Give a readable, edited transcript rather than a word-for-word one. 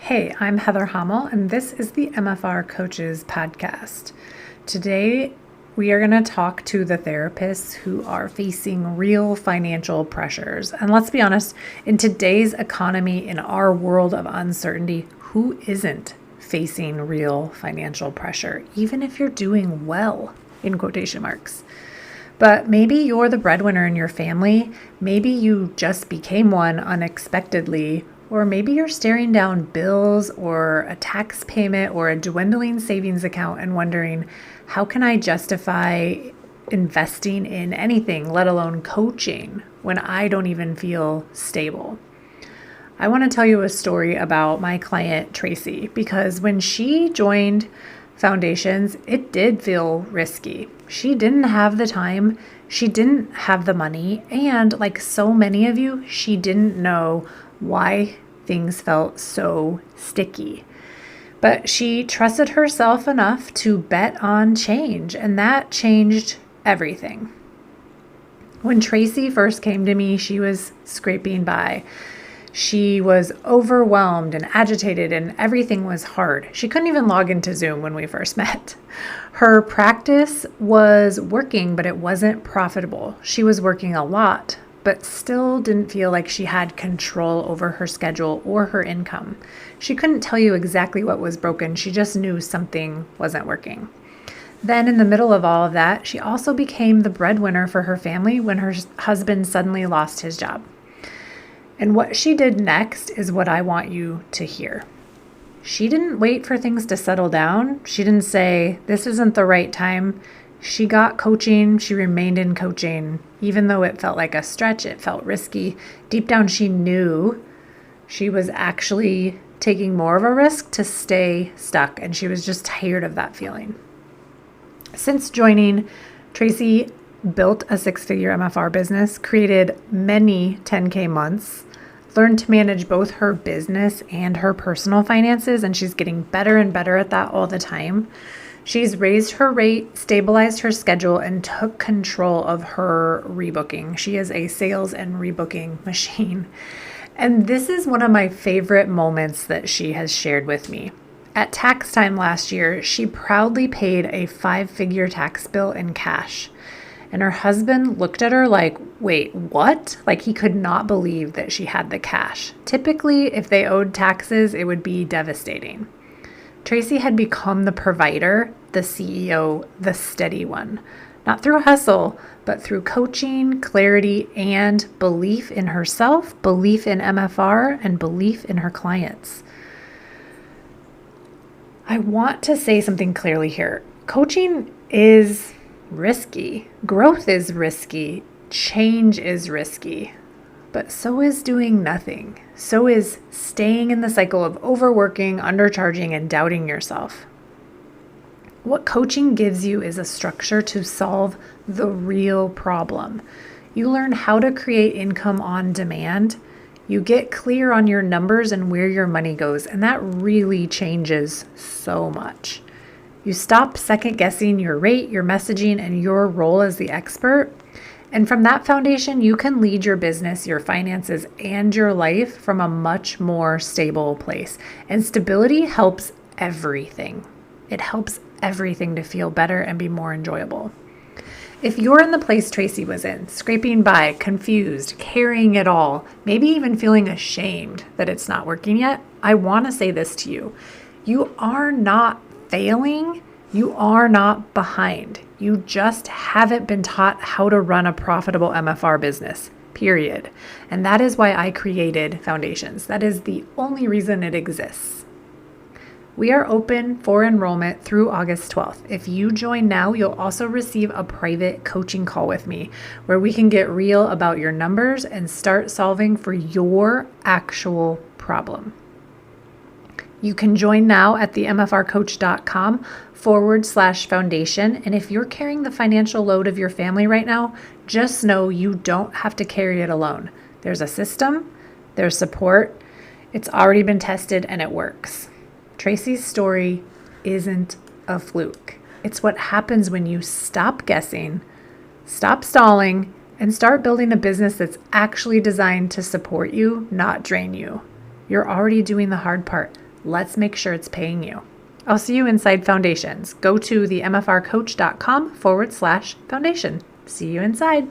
Hey, I'm Heather Hommel, and this is the MFR Coaches Podcast. Today, we are going to talk to the therapists who are facing real financial pressures. And let's be honest, in today's economy, in our world of uncertainty, who isn't facing real financial pressure, even if you're doing well, in quotation marks? But maybe you're the breadwinner in your family. Maybe you just became one unexpectedly. Or maybe you're staring down bills or a tax payment or a dwindling savings account and wondering, how can I justify investing in anything, let alone coaching, when I don't even feel stable? I want to tell you a story about my client, Tracy, because when she joined Foundations, it did feel risky. She didn't have the time, she didn't have the money, and like so many of you, she didn't know why things felt so sticky. But she trusted herself enough to bet on change, and that changed everything. When Tracy first came to me, she was scraping by. She was overwhelmed and agitated, and everything was hard. She couldn't even log into Zoom when we first met. Her practice was working, but it wasn't profitable. She was working a lot, but still didn't feel like she had control over her schedule or her income. She couldn't tell you exactly what was broken. She just knew something wasn't working. Then in the middle of all of that, she also became the breadwinner for her family when her husband suddenly lost his job. And what she did next is what I want you to hear. She didn't wait for things to settle down. She didn't say, this isn't the right time. She got coaching. She remained in coaching. Even though it felt like a stretch, it felt risky. Deep down, she knew she was actually taking more of a risk to stay stuck, and she was just tired of that feeling. Since joining, Tracy built a six-figure MFR business, created many 10K months, learned to manage both her business and her personal finances, and she's getting better and better at that all the time. She's raised her rate, stabilized her schedule, and took control of her rebooking. She is a sales and rebooking machine. And this is one of my favorite moments that she has shared with me. At tax time last year, she proudly paid a 5-figure tax bill in cash. And her husband looked at her like, wait, what? Like he could not believe that she had the cash. Typically, if they owed taxes, it would be devastating. Tracy had become the provider, the CEO, the steady one. Not through hustle, but through coaching, clarity, and belief in herself, belief in MFR, and belief in her clients. I want to say something clearly here. Coaching is risky. Growth is risky. Change is risky. But so is doing nothing. So is staying in the cycle of overworking, undercharging, and doubting yourself. What coaching gives you is a structure to solve the real problem. You learn how to create income on demand. You get clear on your numbers and where your money goes, and that really changes so much. You stop second guessing your rate, your messaging, and your role as the expert. And from that foundation, you can lead your business, your finances, and your life from a much more stable place. And stability helps everything. It helps everything to feel better and be more enjoyable. If you're in the place Tracy was in, scraping by, confused, carrying it all, maybe even feeling ashamed that it's not working yet, I want to say this to you. You are not failing. You are not behind. You just haven't been taught how to run a profitable MFR business, period. And that is why I created Foundations. That is the only reason it exists. We are open for enrollment through August 12th. If you join now, you'll also receive a private coaching call with me where we can get real about your numbers and start solving for your actual problem. You can join now at themfrcoach.com/foundation. And if you're carrying the financial load of your family right now, just know you don't have to carry it alone. There's a system, there's support. It's already been tested and it works. Tracy's story isn't a fluke. It's what happens when you stop guessing, stop stalling, and start building a business that's actually designed to support you, not drain you. You're already doing the hard part. Let's make sure it's paying you. I'll see you inside Foundations. Go to themfrcoach.com/foundation. See you inside.